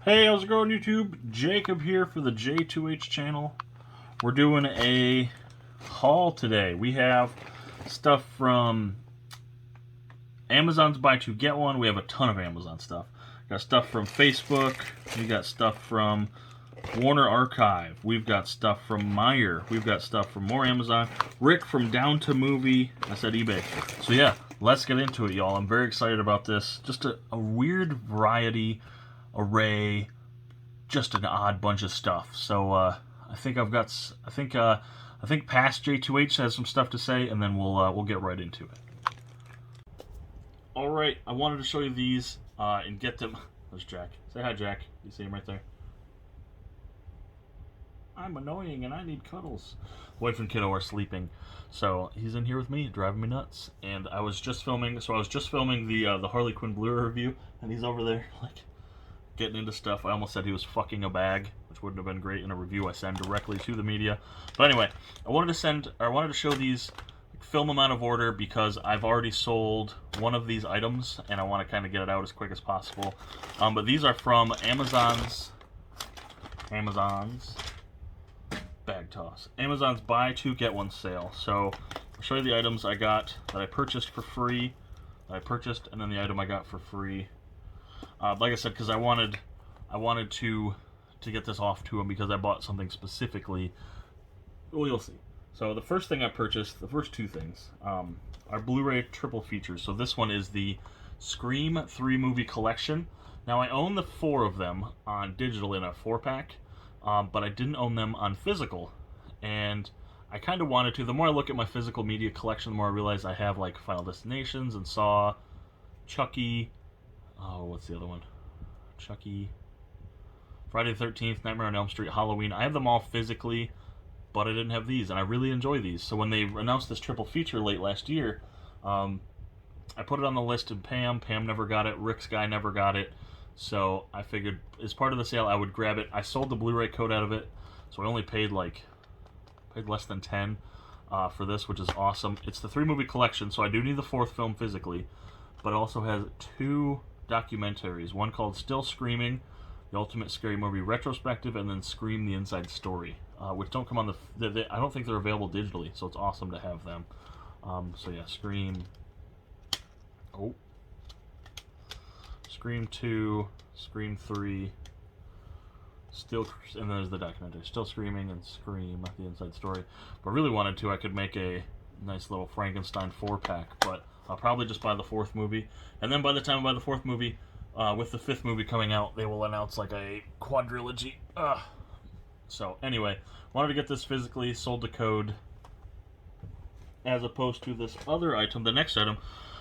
Hey, how's it going, YouTube? Jacob here for the JTwoH channel. We're doing a haul today. We have stuff from Amazon's Buy Two Get One. We have a ton of Amazon stuff. Got stuff from Facebook. We got stuff from Warner Archive. We've got stuff from Meyer. We've got stuff from more Amazon. Rick from Down to Movie. I said eBay. So yeah, let's get into it, y'all. I'm very excited about this. Just a weird variety, array, just an odd bunch of stuff. So I think past JTwoH has some stuff to say, and then we'll get right into it. All right, I wanted to show you these and get them. There's Jack. Say hi, Jack. You see him right there. I'm annoying and I need cuddles. Wife and kiddo are sleeping, so he's in here with me, driving me nuts. And I was just filming. So I was just filming the Harley Quinn Blu-ray review, and he's over there like getting into stuff. I almost said he was fucking a bag, which wouldn't have been great in a review I send directly to the media. But anyway, I wanted to show these, film them out of order, because I've already sold one of these items and I want to kind of get it out as quick as possible. But these are from Amazon's bag toss. Amazon's Buy Two Get One sale. So I'll show you the items I got that I purchased for free, and then the item I got for free. Like I said, because I wanted to get this off to him because I bought something specifically. Well, you'll see. So the first thing I purchased, the first two things, are Blu-ray triple features. So this one is the Scream 3-movie collection. Now I own the 4 of them on digital in a 4-pack, but I didn't own them on physical. And I kind of wanted to. The more I look at my physical media collection, the more I realize I have like Final Destinations and Saw, Chucky. Oh, what's the other one? Chucky, Friday the 13th, Nightmare on Elm Street, Halloween. I have them all physically, but I didn't have these, and I really enjoy these. So when they announced this triple feature late last year, I put it on the list, and Pam never got it. Rick's guy never got it. So I figured as part of the sale, I would grab it. I sold the Blu-ray code out of it, so I only paid less than 10 for this, which is awesome. It's the 3-movie collection, so I do need the 4th film physically, but it also has 2 documentaries, one called Still Screaming, the Ultimate Scary Movie Retrospective, and then Scream: The Inside Story, which don't come on I don't think they're available digitally, so it's awesome to have them. So yeah, Scream 2, Scream 3, and there's the documentary, Still Screaming and Scream: The Inside Story. But I really wanted to, I could make a nice little Frankenstein 4-pack, but I'll probably just buy the 4th movie, and then by the time I buy the 4th movie, with the 5th movie coming out, they will announce like a quadrilogy. So anyway, wanted to get this physically, sold the code, as opposed to this other item, the next item,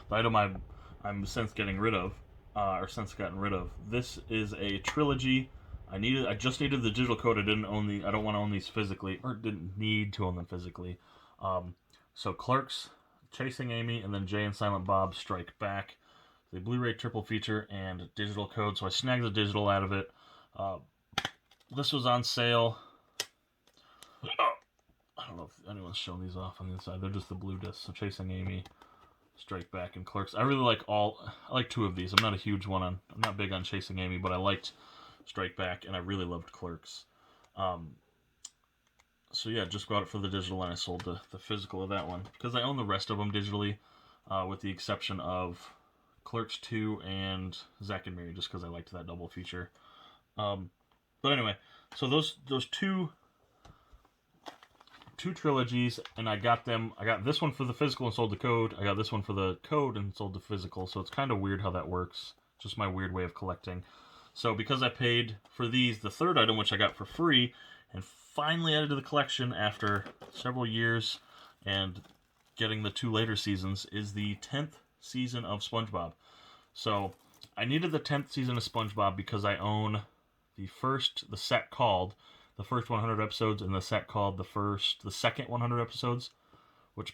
the item I'm since getting rid of, gotten rid of. This is a trilogy. I just needed the digital code. I don't want to own these physically, or didn't need to own them physically. So Clerks, Chasing Amy, and then Jay and Silent Bob Strike Back. The Blu-ray triple feature and digital code, so I snagged the digital out of it. This was on sale. I don't know if anyone's shown these off on the inside. They're just the blue discs. So Chasing Amy, Strike Back, and Clerks. I really like I like 2 of these. I'm not big on Chasing Amy, but I liked Strike Back, and I really loved Clerks. So yeah, just got it for the digital, and I sold the physical of that one, because I own the rest of them digitally, with the exception of Clerks 2 and Zack and Mary, just because I liked that double feature. But anyway, so those two trilogies, and I got this one for the physical and sold the code. I got this one for the code and sold the physical, so it's kind of weird how that works. Just my weird way of collecting. So because I paid for these, the 3rd item, which I got for free, and finally added to the collection after several years and getting the 2 later seasons, is the 10th season of SpongeBob. So I needed the 10th season of SpongeBob because I own the set called the first 100 episodes, and the set called the second 100 episodes, which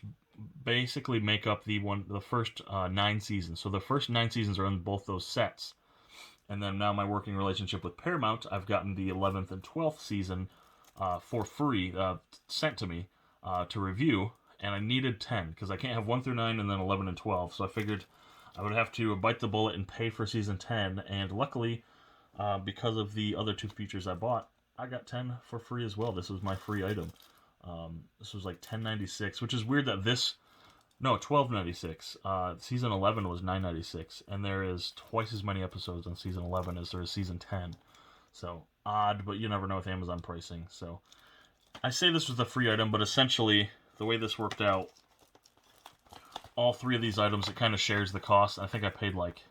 basically make up the first 9 seasons. So the first 9 seasons are in both those sets. And then now my working relationship with Paramount, I've gotten the 11th and 12th season for free, sent to me to review, and I needed 10, because I can't have 1 through 9 and then 11 and 12, so I figured I would have to bite the bullet and pay for season 10, and luckily because of the other 2 features I bought, I got 10 for free as well. This was my free item. This was like $10.96, which is weird that this... No, $12.96. Season 11 was $9.96, and there is twice as many episodes on Season 11 as there is Season 10. So, odd, but you never know with Amazon pricing. So, I say this was a free item, but essentially, the way this worked out, all 3 of these items, it kind of shares the cost. I think I paid like...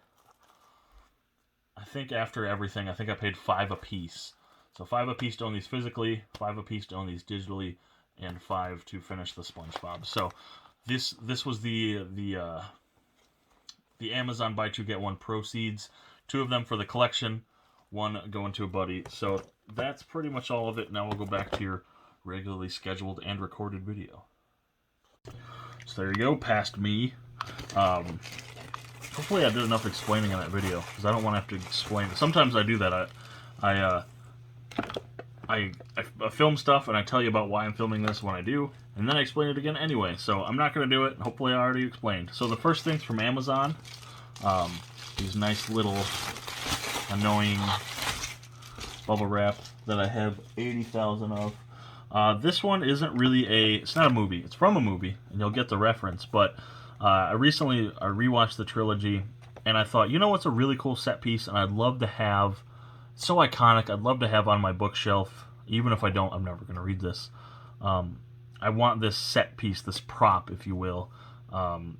I think after everything, I think I paid $5 a piece. So $5 a piece to own these physically, $5 a piece to own these digitally, and $5 to finish the SpongeBob. So this was the Amazon buy 2 get 1 proceeds. 2 of them for the collection, 1 going to a buddy. So that's pretty much all of it. Now we'll go back to your regularly scheduled and recorded video. So there you go, past me. Hopefully I did enough explaining in that video, because I don't want to have to explain it. Sometimes I do that. I film stuff and I tell you about why I'm filming this when I do, and then I explain it again anyway. So I'm not going to do it. Hopefully I already explained. So the first thing's from Amazon. These nice little annoying bubble wrap that I have 80,000 of. This one isn't really it's not a movie. It's from a movie, and you'll get the reference, but I rewatched the trilogy, and I thought, you know what's a really cool set piece, and I'd love to have, so iconic, I'd love to have on my bookshelf, even if I don't, I'm never going to read this. I want this set piece, this prop, if you will,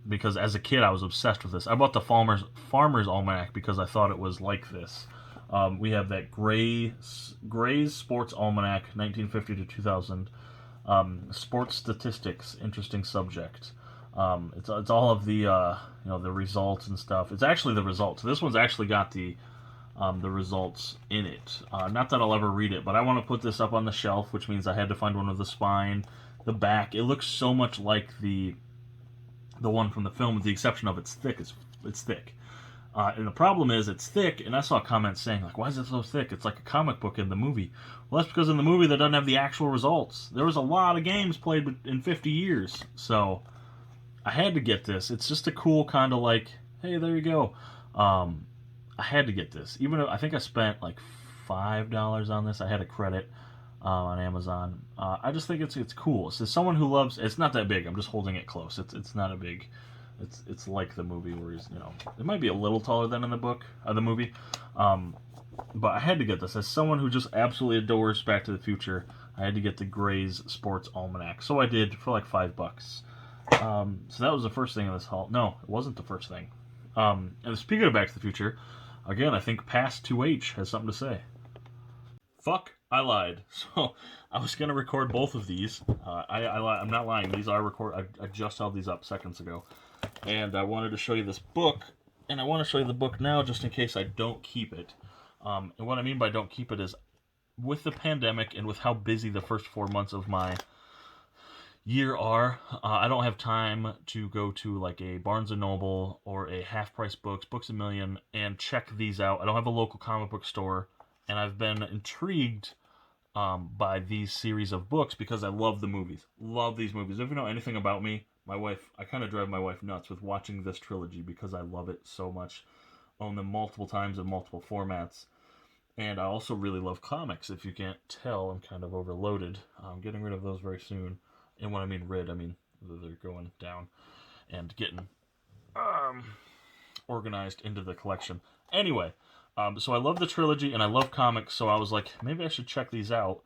because as a kid I was obsessed with this. I bought the Farmer's Almanac because I thought it was like this. We have that Gray's Sports Almanac, 1950 to 2000. Sports statistics, interesting subject. It's all of the the results and stuff. It's actually the results. This one's actually got the results in it. Not that I'll ever read it, but I want to put this up on the shelf, which means I had to find one with the spine, the back. It looks so much like the one from the film, with the exception of it's thick. It's thick. And the problem is it's thick, and I saw comments saying, like, why is it so thick? It's like a comic book in the movie. Well, that's because in the movie they doesn't have the actual results. There was a lot of games played in 50 years, so I had to get this. It's just a cool kind of like, hey, there you go. I had to get this. Even though I think I spent like $5 on this. I had a credit on Amazon. I just think it's cool. So someone who loves, it's not that big. I'm just holding it close. It's not a big. It's like the movie where he's, it might be a little taller than in the book, the movie. But I had to get this. As someone who just absolutely adores Back to the Future, I had to get the Gray's Sports Almanac. So I did for like $5. So that was the first thing in this haul. No, it wasn't the first thing. And speaking of Back to the Future, again, I think past JTwoH has something to say. Fuck, I lied. So I was going to record both of these. I'm not lying. These are recorded. I just held these up seconds ago. And I wanted to show you this book. And I want to show you the book now just in case I don't keep it. And what I mean by don't keep it is, with the pandemic and with how busy the first 4 months of my year are, I don't have time to go to like a Barnes & Noble or a Half Price Books, Books A Million, and check these out. I don't have a local comic book store, and I've been intrigued by these series of books because I love the movies. Love these movies. If you know anything about me, I kind of drive my wife nuts with watching this trilogy because I love it so much. Own them multiple times in multiple formats. And I also really love comics. If you can't tell, I'm kind of overloaded. I'm getting rid of those very soon. And when I mean rid, I mean they're going down and getting organized into the collection. Anyway, so I love the trilogy and I love comics, so I was like, maybe I should check these out.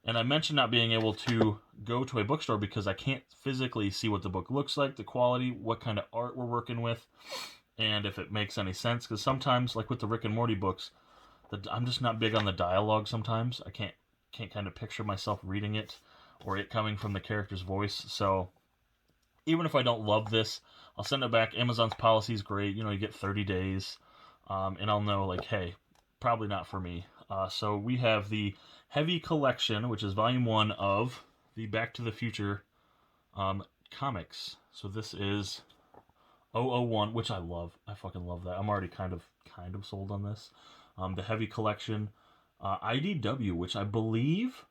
And I mentioned not being able to go to a bookstore because I can't physically see what the book looks like, the quality, what kind of art we're working with, and if it makes any sense. Because sometimes, like with the Rick and Morty books, I'm just not big on the dialogue sometimes. I can't kind of picture myself reading it or it coming from the character's voice. So even if I don't love this, I'll send it back. Amazon's policy is great. You get 30 days. And I'll know, like, hey, probably not for me. So we have the Heavy Collection, which is Volume 1 of the Back to the Future comics. So this is 001, which I love. I fucking love that. I'm already kind of sold on this. The Heavy Collection. IDW, which I believe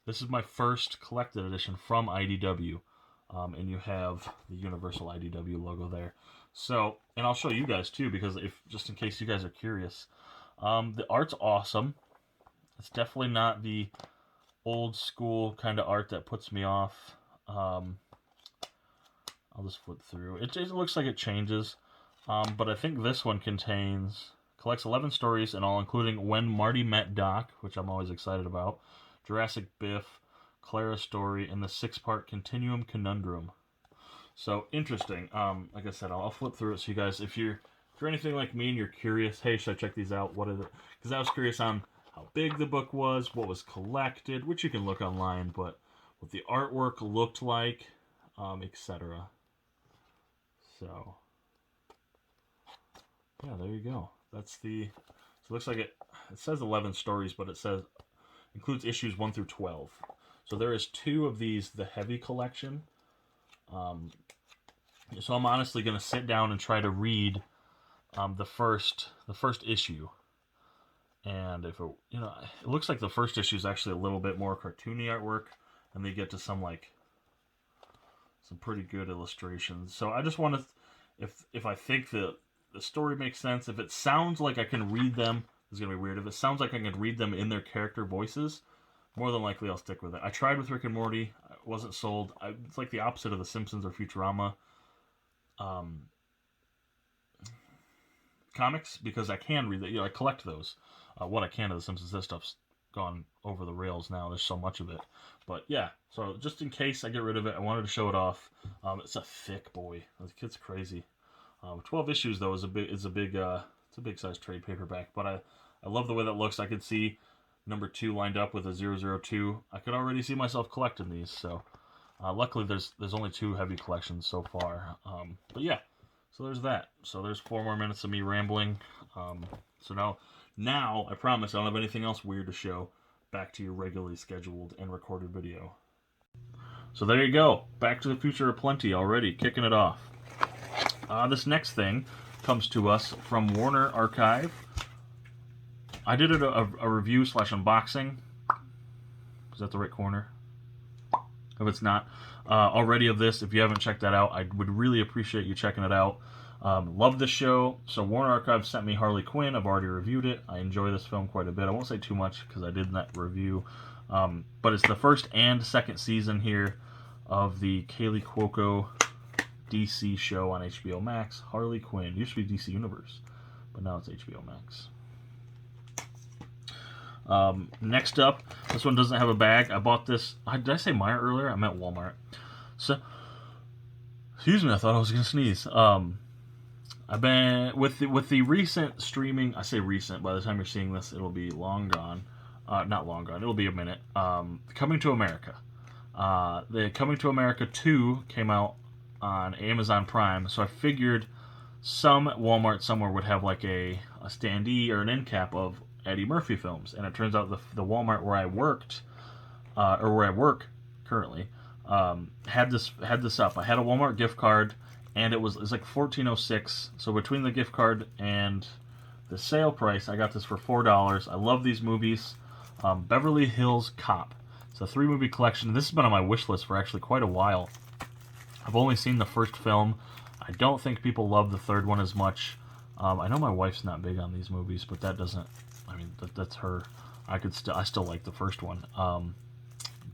this is my first collected edition from IDW. And you have the Universal IDW logo there. So, and I'll show you guys too, because just in case you guys are curious, The art's awesome. It's definitely not the old school kind of art that puts me off. I'll just flip through. It looks like it changes, but I think this one collects 11 stories in all, including When Marty Met Doc, which I'm always excited about, Jurassic Biff, Clara's Story, and the 6-part Continuum Conundrum. So interesting. Like I said, I'll flip through it so you guys, if you're anything like me and you're curious, hey, should I check these out? What is it? Because I was curious on how big the book was, what was collected, which you can look online, but what the artwork looked like, etc. So, yeah, there you go. That's so it looks like it says 11 stories, but it says includes issues 1 through 12. So there is 2 of these, the heavy collection. So I'm honestly going to sit down and try to read the first issue. And if it looks like the first issue is actually a little bit more cartoony artwork, and they get to some pretty good illustrations. So I just want to, if I think the story makes sense, if it sounds like I can read them, it's gonna be weird. If it sounds like I can read them in their character voices, more than likely I'll stick with it. I tried with Rick and Morty, I wasn't sold. It's like the opposite of The Simpsons or Futurama. Comics, because I can read that. I collect those. What I can of The Simpsons. This stuff's gone over the rails now. There's so much of it. But yeah, so just in case I get rid of it, I wanted to show it off. It's a thick boy. The kid's crazy. 12 issues though is a big it's a big size trade paperback. But I love the way that looks. I could see number 2 lined up with a 002. I could already see myself collecting these. So luckily there's only 2 heavy collections so far. But yeah. So there's that. So there's 4 more minutes of me rambling. So now I promise I don't have anything else weird to show. Back to your regularly scheduled and recorded video. So there you go. Back to the Future aplenty already, kicking it off. This next thing comes to us from Warner Archive. I did a review / unboxing. Is that the right corner? If it's not already of this, if you haven't checked that out, I would really appreciate you checking it out. Love this show. So Warner Archive sent me Harley Quinn. I've already reviewed it. I enjoy this film quite a bit. I won't say too much because I did that review. But it's the first and second season here of the Kaylee Cuoco DC show on HBO Max. Harley Quinn. Used to be DC Universe, but now it's HBO Max. Next up, this one doesn't have a bag. I bought this. Did I say Meijer earlier? I meant Walmart. So, excuse me. I thought I was gonna sneeze. I've been with the recent streaming. I say recent. By the time you're seeing this, it'll be long gone. Not long gone. It'll be a minute. Coming to America. The Coming to America 2 came out on Amazon Prime. So I figured some Walmart somewhere would have like a standee or an end cap of Eddie Murphy films, and it turns out the Walmart where I worked, or where I work currently, had this up. I had a Walmart gift card, and it was like $14.06. So between the gift card and the sale price, I got this for $4. I love these movies. Beverly Hills Cop. It's a 3-movie collection. This has been on my wish list for actually quite a while. I've only seen the first film. I don't think people love the third one as much. I know my wife's not big on these movies, but that doesn't. I mean, that's her. I still like the first one.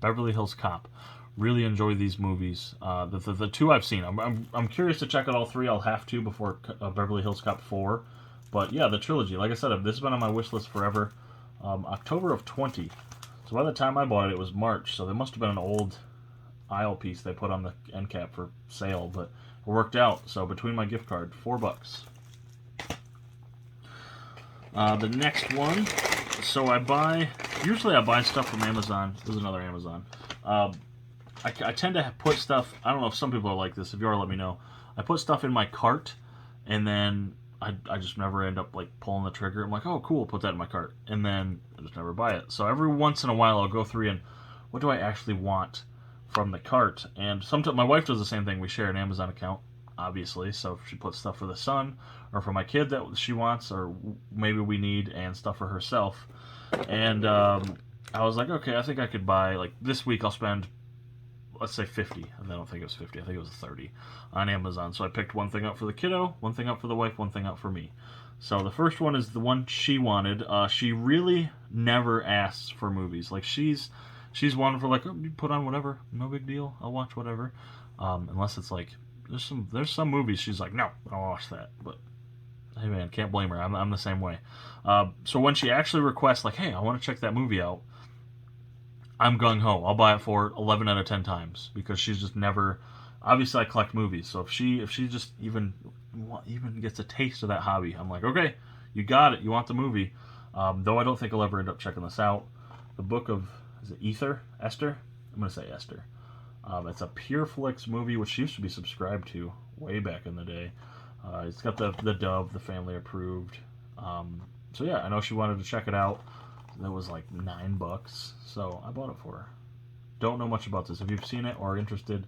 Beverly Hills Cop. Really enjoy these movies. The 2 I've seen. I'm curious to check out all 3. I'll have to before Beverly Hills Cop 4. But yeah, the trilogy. Like I said, this has been on my wish list forever. October of 20. So by the time I bought it, it was March. So there must have been an old aisle piece they put on the end cap for sale, but it worked out. So between my gift card, $4. The next one, so usually I buy stuff from Amazon. This is another Amazon. I tend to put stuff, I don't know if some people are like this, if you are, let me know. I put stuff in my cart, and then I just never end up like pulling the trigger. I'm like, oh cool, put that in my cart, and then I just never buy it. So every once in a while I'll go through and, what do I actually want from the cart? And sometimes my wife does the same thing. We share an Amazon account, obviously, so if she puts stuff for the son or for my kid that she wants or maybe we need, and stuff for herself. And I was like, okay, I think I could buy, like this week I'll spend, let's say 50, and I don't think it was 50, I think it was 30 on Amazon. So I picked one thing up for the kiddo, one thing up for the wife, one thing up for me. So the first one is the one she wanted. She really never asks for movies. Like she's one for like, oh, you put on whatever, no big deal. I'll watch whatever. Unless it's like there's some movies she's like, no, I'll watch that. But hey man, can't blame her. I'm the same way. So when she actually requests like, hey, I want to check that movie out, I'm gung ho. I'll buy it for 11 out of 10 times because she's just never. Obviously, I collect movies, so if she just even gets a taste of that hobby, I'm like, okay, you got it. You want the movie. Though I don't think I'll ever end up checking this out. The Book of, is it Esther? I'm gonna say Esther. It's a PureFlix movie, which she used to be subscribed to way back in the day. It's got the dove, the family approved. So yeah, I know she wanted to check it out. That was like $9, so I bought it for her. Don't know much about this. If you've seen it or are interested,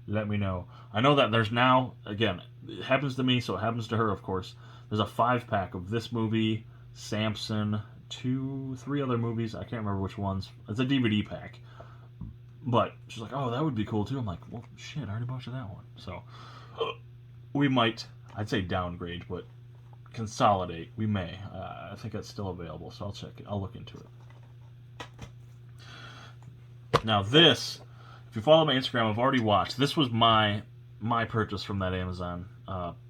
let me know. I know that there's now, again, it happens to me, so it happens to her, of course. There's a 5-pack of this movie, Samson, 3 other movies. I can't remember which ones. It's a DVD pack. But she's like, oh, that would be cool too. I'm like, well, shit, I already bought you that one. So we might, I'd say downgrade, but consolidate. We may. I think that's still available, so I'll check it. I'll look into it. Now this, if you follow my Instagram, I've already watched. This was my purchase from that Amazon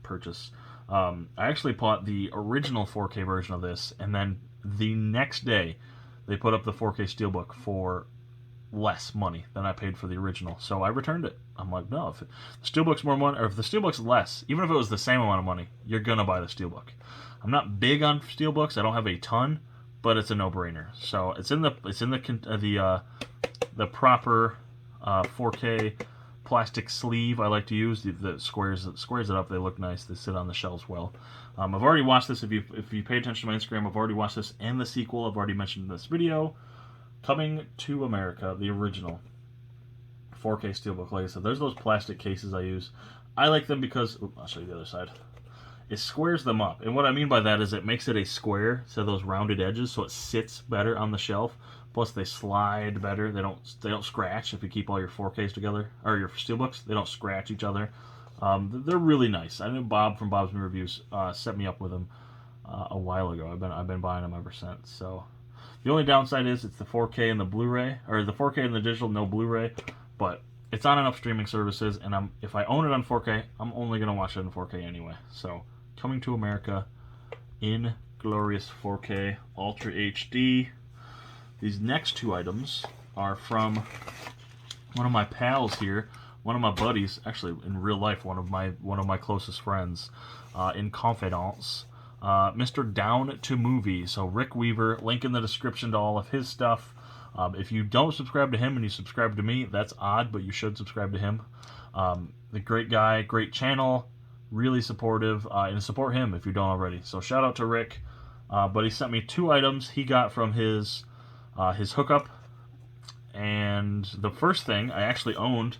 purchase. I actually bought the original 4K version of this, and then the next day they put up the 4K Steelbook for less money than I paid for the original. So I returned it. I'm like, no, if the Steelbook's more money, or if the Steelbook's less, even if it was the same amount of money, you're gonna buy the Steelbook. I'm not big on Steelbooks. I don't have a ton, but it's a no-brainer. So it's in the proper 4K plastic sleeve I like to use. The squares it up. They look nice. They sit on the shelves well. I've already watched this. If you pay attention to my Instagram, I've already watched this and the sequel. I've already mentioned in this video. Coming to America, the original 4K Steelbook. Like I said, there's those plastic cases I use. I like them because, I'll show you the other side. It squares them up. And what I mean by that is it makes it a square, so those rounded edges, so it sits better on the shelf. Plus they slide better. They don't scratch if you keep all your 4Ks together, or your Steelbooks. They don't scratch each other. They're really nice. I know Bob from Bob's New Reviews set me up with them a while ago. I've been buying them ever since. So the only downside is it's the 4K and the Blu-ray, or the 4K and the digital, no Blu-ray, but it's on enough streaming services, and if I own it on 4K, I'm only going to watch it in 4K anyway. So, coming to America in glorious 4K Ultra HD. These next 2 items are from one of my pals here, one of my buddies, actually in real life, one of my closest friends, in confidence. Mr. Down to Movie. So Rick Weaver, link in the description to all of his stuff. If you don't subscribe to him and you subscribe to me, that's odd, but you should subscribe to him. The great guy, great channel, really supportive, and support him if you don't already. So shout out to Rick. But he sent me 2 items he got from his hookup. And the first thing I actually owned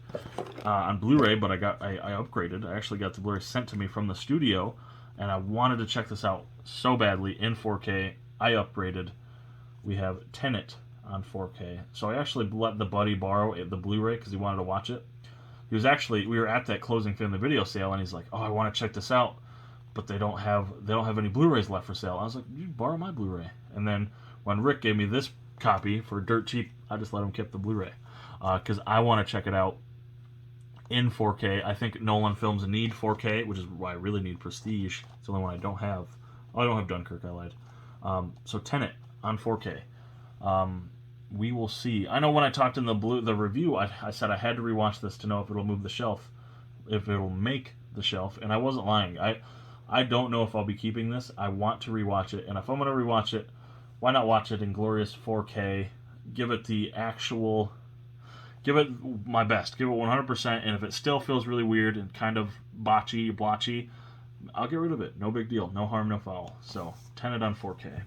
on Blu-ray, but I upgraded. I actually got the Blu-ray sent to me from the studio, and I wanted to check this out so badly in 4K. I upgraded. We have Tenet on 4K. So I actually let the buddy borrow the Blu-ray because he wanted to watch it. We were at that closing family video sale, and he's like, "Oh, I want to check this out, but they don't have any Blu-rays left for sale." I was like, "You borrow my Blu-ray." And then when Rick gave me this copy for dirt cheap, I just let him keep the Blu-ray because I want to check it out in 4K. I think Nolan films need 4K, which is why I really need Prestige. It's the only one I don't have. Oh, I don't have Dunkirk, I lied. So Tenet on 4K. We will see. I know when I talked in the review, I said I had to rewatch this to know if it'll move the shelf, if it'll make the shelf, and I wasn't lying. I don't know if I'll be keeping this. I want to rewatch it, and if I'm going to rewatch it, why not watch it in glorious 4K? Give it my best. Give it 100%, and if it still feels really weird and kind of blotchy, I'll get rid of it. No big deal. No harm, no foul. So, Tenet on 4K.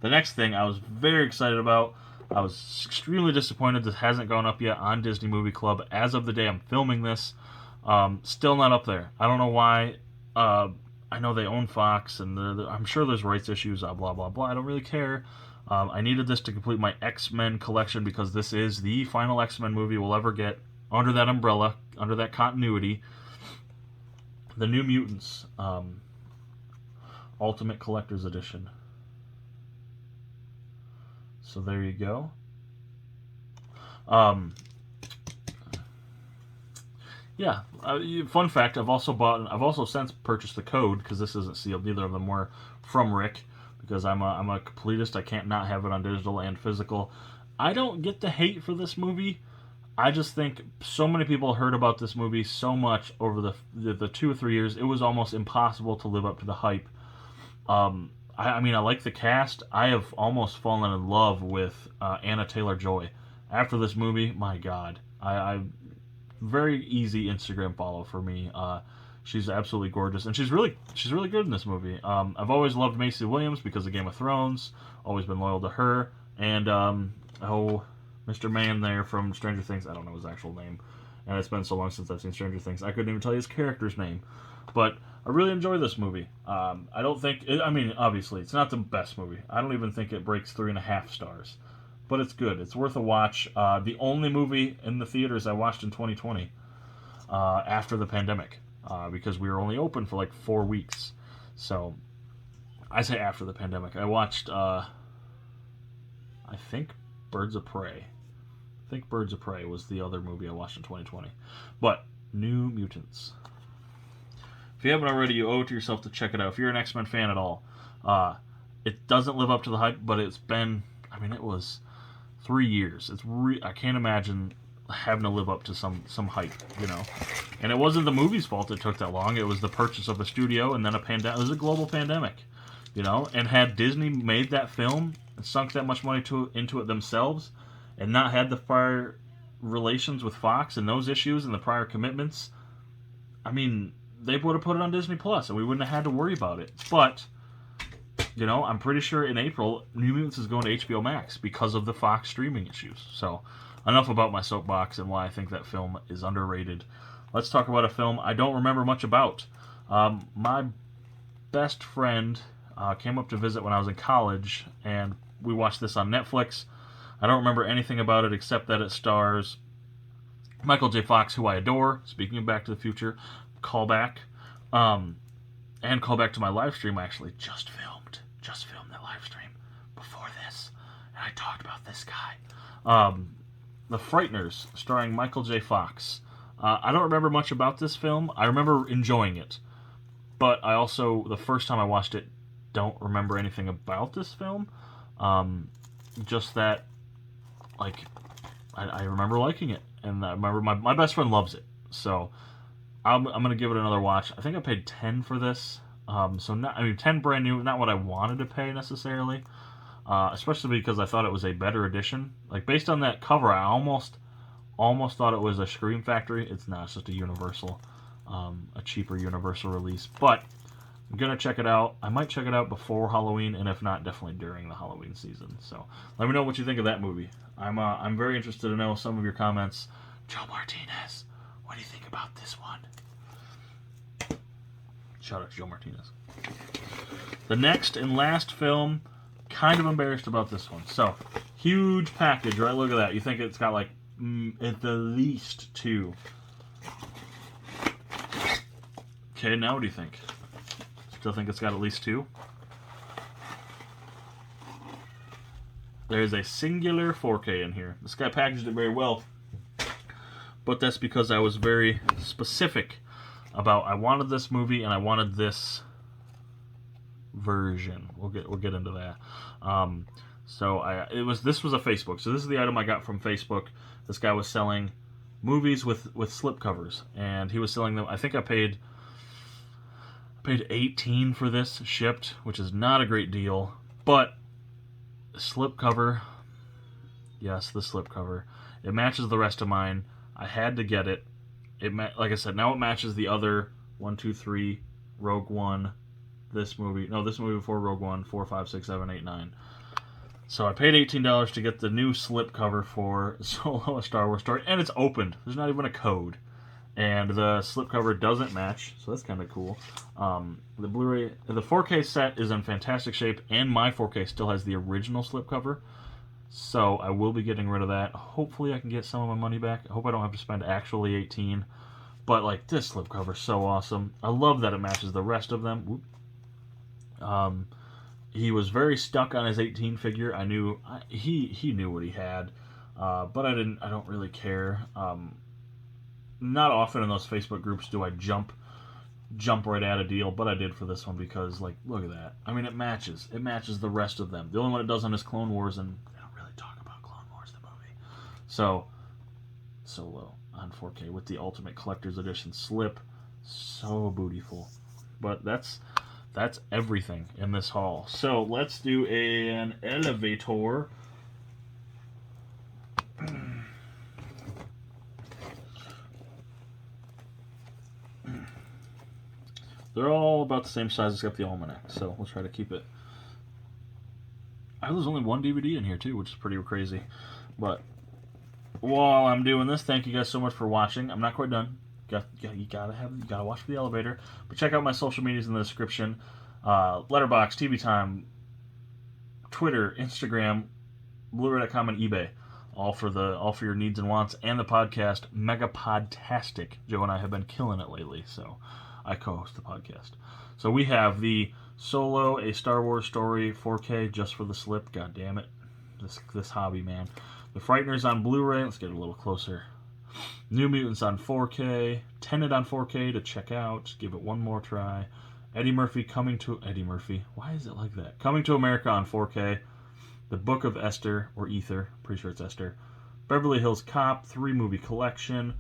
The next thing I was very excited about. I was extremely disappointed this hasn't gone up yet on Disney Movie Club. As of the day I'm filming this, still not up there. I don't know why. I know they own Fox, and I'm sure there's rights issues, blah, blah, blah. I don't really care. I needed this to complete my X-Men collection because this is the final X-Men movie we'll ever get under that umbrella, under that continuity. The New Mutants Ultimate Collector's Edition. So there you go. Yeah. Fun fact: I've also since purchased the code because this isn't sealed. Neither of them were from Rick because I'm a completist. I can't not have it on digital and physical. I don't get the hate for this movie. I just think so many people heard about this movie so much over the 2 or 3 years. It was almost impossible to live up to the hype. I mean, I like the cast. I have almost fallen in love with Anna Taylor-Joy. After this movie, my God, I very easy Instagram follow for me. She's absolutely gorgeous, and she's really good in this movie. I've always loved Macy Williams because of Game of Thrones. Always been loyal to her, and Mr. Man there from Stranger Things. I don't know his actual name, and it's been so long since I've seen Stranger Things. I couldn't even tell you his character's name, but I really enjoy this movie. I don't think. I mean, obviously, it's not the best movie. I don't even think it breaks 3.5 stars. But it's good. It's worth a watch. The only movie in the theaters I watched in 2020 after the pandemic because we were only open for like 4 weeks. So I say after the pandemic. I watched, I think, Birds of Prey. I think Birds of Prey was the other movie I watched in 2020. But New Mutants. If you haven't already, you owe it to yourself to check it out. If you're an X-Men fan at all, it doesn't live up to the hype, but it's been, I mean, it was 3 years. I can't imagine having to live up to some hype, you know. And it wasn't the movie's fault it took that long. It was the purchase of a studio and then a pandemic. It was a global pandemic, you know. And had Disney made that film and sunk that much money into it themselves, and not had the prior relations with Fox and those issues and the prior commitments, I mean, they would have put it on Disney Plus, and we wouldn't have had to worry about it. But you know, I'm pretty sure in April, New Mutants is going to HBO Max because of the Fox streaming issues. So, enough about my soapbox and why I think that film is underrated. Let's talk about a film I don't remember much about. My best friend came up to visit when I was in college, and we watched this on Netflix. I don't remember anything about it except that it stars Michael J. Fox, who I adore. Speaking of Back to the Future, callback. And callback to my live stream I actually just filmed that live stream before this, and I talked about this guy. The Frighters, starring Michael J. Fox. I don't remember much about this film. I remember enjoying it, but I also, the first time I watched it, don't remember anything about this film. Just that, like, I remember liking it, and I remember my best friend loves it, so I'm going to give it another watch. I think I paid $10 for this. So not, I mean, 10 brand new, not what I wanted to pay necessarily, especially because I thought it was a better edition. Like, based on that cover, I almost thought it was a Scream Factory. It's not. It's just a Universal, a cheaper Universal release. But I'm gonna check it out. I might check it out before Halloween, and if not, definitely during the Halloween season. So let me know what you think of that movie. I'm very interested to know some of your comments. Joe Martinez, what do you think about this one? Shout out to Joe Martinez. The next and last film, kind of embarrassed about this one. So, huge package, right? Look at that. You think it's got like at the least 2. Okay, now what do you think? Still think it's got at least 2? There's a singular 4K in here. This guy packaged it very well, but that's because I was very specific about I wanted this movie and I wanted this version. We'll get into that. This was a Facebook. So this is the item I got from Facebook. This guy was selling movies with slipcovers, and he was selling them. I think I paid $18 for this shipped, which is not a great deal, but slipcover. Yes, the slipcover. It matches the rest of mine. I had to get it. Like I said, now it matches the other 1, 2, 3, Rogue One, this movie before Rogue One, 4, 5, 6, 7, 8, 9. So I paid $18 to get the new slipcover for Solo: A Star Wars Story, and it's opened. There's not even a code, and the slipcover doesn't match, so that's kind of cool. The Blu-ray, the 4K set is in fantastic shape, and my 4K still has the original slipcover. So I will be getting rid of that. Hopefully I can get some of my money back. I hope I don't have to spend actually $18. But like, this slipcover is so awesome. I love that it matches the rest of them. Whoop. He was very stuck on his 18 figure. I knew he knew what he had, but I don't really care. Not often in those Facebook groups do I jump right at a deal, but I did for this one because, like, look at that. I mean, it matches. It matches the rest of them. The only one it doesn't is Clone Wars, and they don't really talk about Clone Wars, the movie. So, Solo on 4K with the Ultimate Collector's Edition slip. So beautiful. But that's everything in this haul. So, let's do an elevator. They're all about the same size except the almanac, so we'll try to keep it. There's only one DVD in here too, which is pretty crazy. But while I'm doing this, thank you guys so much for watching. I'm not quite done. You gotta watch for the elevator. But check out my social medias in the description: Letterboxd, TV Time, Twitter, Instagram, Blu-ray.com, and eBay. All for your needs and wants, and the podcast Mega Podtastic. Joe and I have been killing it lately, so I co-host the podcast. So we have the Solo, A Star Wars Story 4K just for the slip. God damn it, this hobby, man. The Frighters on Blu-ray. Let's get a little closer. New Mutants on 4K. Tenet on 4K to check out. Give it one more try. Eddie Murphy. Why is it like that? Coming to America on 4K. The Book of Esther, or Ether. Pretty sure it's Esther. Beverly Hills Cop 3-movie collection.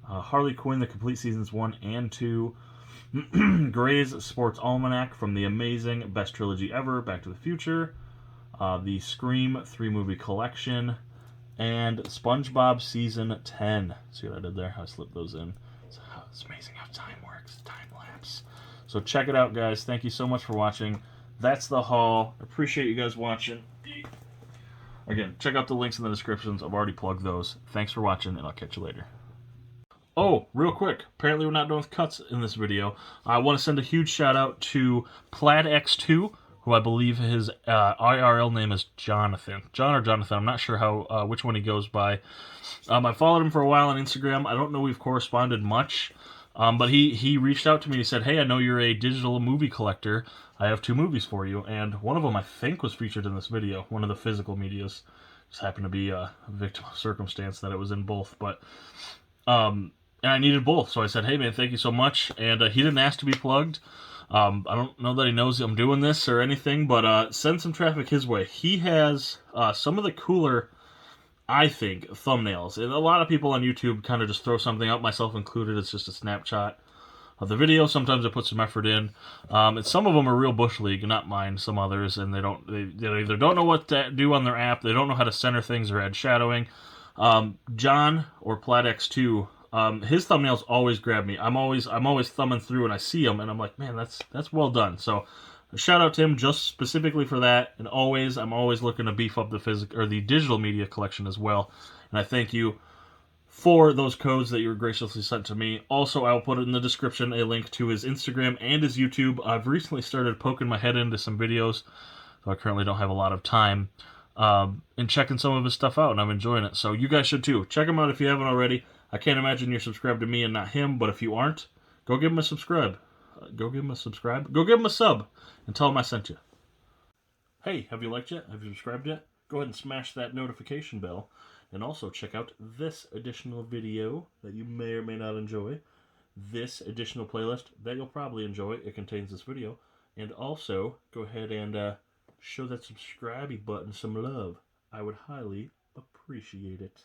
Harley Quinn, the complete seasons 1 and 2. Gray's Sports Almanac from the amazing Best Trilogy Ever, Back to the Future. The Scream 3-movie collection. And SpongeBob Season 10. See what I did there? I slipped those in. It's amazing how time works. Time lapse. So check it out, guys. Thank you so much for watching. That's the haul. Appreciate you guys watching. Again, check out the links in the descriptions. I've already plugged those. Thanks for watching, and I'll catch you later. Oh, real quick. Apparently we're not done with cuts in this video. I want to send a huge shout out to PlaidX2, who I believe his IRL name is Jonathan. John or Jonathan. I'm not sure how which one he goes by. I followed him for a while on Instagram. I don't know we've corresponded much. But he reached out to me and he said, hey, I know you're a digital movie collector. I have 2 movies for you. And one of them I think was featured in this video. One of the physical medias. Just happened to be a victim of circumstance that it was in both. But and I needed both. So I said, hey, man, thank you so much. And he didn't ask to be plugged. I don't know that he knows I'm doing this or anything. But send some traffic his way. He has some of the cooler, I think, thumbnails. And a lot of people on YouTube kind of just throw something up, myself included. It's just a snapshot of the video. Sometimes I put some effort in. And some of them are real Bush League, not mine, some others. And they either don't know what to do on their app, they don't know how to center things or add shadowing. John, or PlaidX2, his thumbnails always grab me. I'm always thumbing through and I see them and I'm like, man, that's well done. So shout out to him just specifically for that. And I'm always looking to beef up the digital media collection as well. And I thank you for those codes that you were graciously sent to me. Also, I'll put in the description a link to his Instagram and his YouTube. I've recently started poking my head into some videos, so I currently don't have a lot of time, and checking some of his stuff out, and I'm enjoying it. So you guys should too. Check him out if you haven't already. I can't imagine you're subscribed to me and not him, but if you aren't, go give him a subscribe. Go give him a sub, and tell him I sent you. Hey, have you liked yet? Have you subscribed yet? Go ahead and smash that notification bell. And also check out this additional video that you may or may not enjoy. This additional playlist that you'll probably enjoy. It contains this video. And also, go ahead and show that subscribe button some love. I would highly appreciate it.